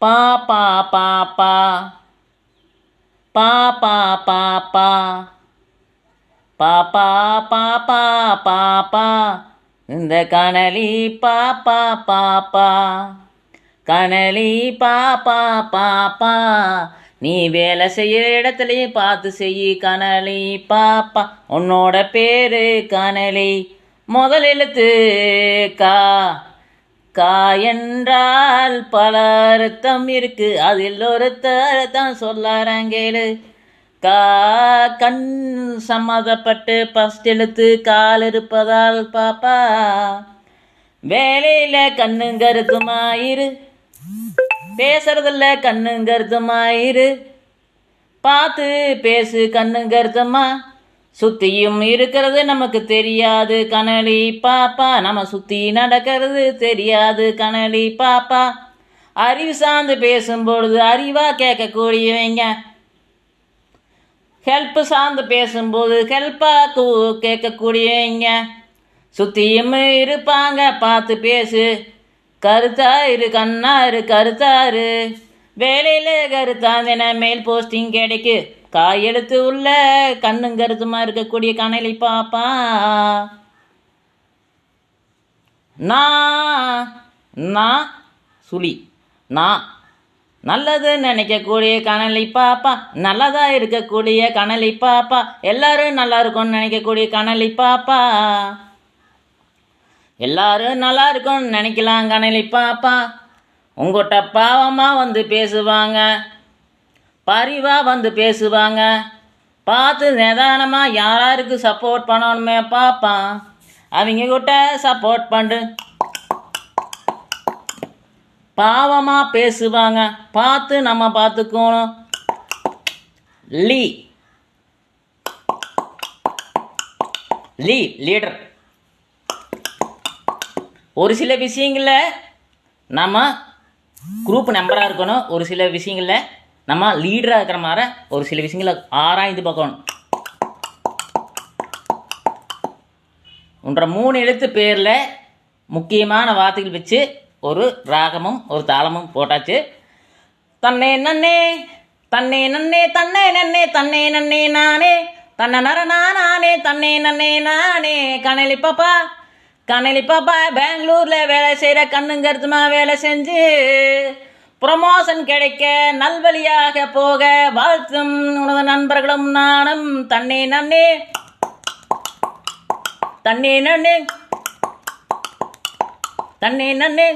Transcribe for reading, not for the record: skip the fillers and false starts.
பா பா பா பா பா பா பா பா பா பா பா பா பா பா இந்த கனலி பா பா பா பா கனலி பா பா பா பா நீ வேலை செய்கிற இடத்துலையும் பார்த்து செய்யி கனலி பாப்பா உன்னோட பேரு கனலி முதல் எழுத்து கா கா என்றால் பல அர்த்தம் இருக்கு அதில் ஒருத்தர்த்தம் சொல்லறங்கேளு கா கண் சம்மதப்பட்டு ஃபஸ்ட் எழுத்து கால் இருப்பதால் பாப்பா வேலையில் கண்ணும் கருத்துமாயிரு பேசுறதில்ல கண்ணும் கருத்துமாயிரு பார்த்து பேசு கண்ணும் கருத்தம்மா சுத்தியும் இருக்கிறது நமக்கு தெரியாது கனலி பாப்பா நம்ம சுத்தி நடக்கிறது தெரியாது கனலி பாப்பா அறிவு சார்ந்து பேசும்பொழுது அறிவா கேட்கக்கூடியவங்க ஹெல்ப் சார்ந்து பேசும்போது ஹெல்ப்பாக கேட்கக்கூடியவங்க சுத்தியும் இருப்பாங்க பார்த்து பேசு கருத்தாயிரு கண்ணாரு கருத்தாரு வேலையில் கருத்தாந்தின மேல் போஸ்டிங் கிடைக்கு காயெழுத்து உள்ள கண்ணும் கருத்துமா இருக்கக்கூடிய கனலி பாப்பா நான் சுழி நான் நல்லது நினைக்கக்கூடிய கனலி பாப்பா நல்லதாக இருக்கக்கூடிய கனலி பாப்பா எல்லாரும் நல்லா இருக்கும்னு நினைக்கக்கூடிய கனலி பாப்பா எல்லாரும் நல்லா இருக்கும்னு நினைக்கலாம் கனலி பாப்பா உங்கள்கிட்ட பாவமாக வந்து பேசுவாங்க பரிவாக வந்து பேசுவாங்க பார்த்து நிதானமாக யாராருக்கு சப்போர்ட் பண்ணணுமே பாப்பா அவங்க கிட்ட சப்போர்ட் பண்ணு பாவமாக பேசுவாங்க பார்த்து நம்ம பார்த்துக்கணும் லீடர் ஒரு சில விஷயங்களில் நம்ம குரூப் மெம்பராக இருக்கணும் ஒரு சில விஷயங்களில் நம்ம லீடராக இருக்கிற மாதிரி ஒரு சில விஷயங்களை ஆராய்ந்து பார்க்கணும் ஒன்ற 3 எழுத்து பேரில் முக்கியமான வார்த்தைகள் வச்சு ஒரு ராகமும் ஒரு தாளமும் போட்டாச்சு தன்னே நன்னே தன்னே நன்னே தன்னே நன்னே தன்னே நன்னே நானே தன்னை நானே தன்னே நன்னே நானே கனலி பாப்பா கனலி பாப்பா பெங்களூரில் வேலை செய்கிற கண்ணும் கருத்துமா வேலை செஞ்சு ப்ரமோஷன் கிடைக்க நல்வழியாக போக வாழ்த்தும் உனது நண்பர்களும் நானும் தன்னே நன்னே தன்னே நன்னே தன்னே நன்னே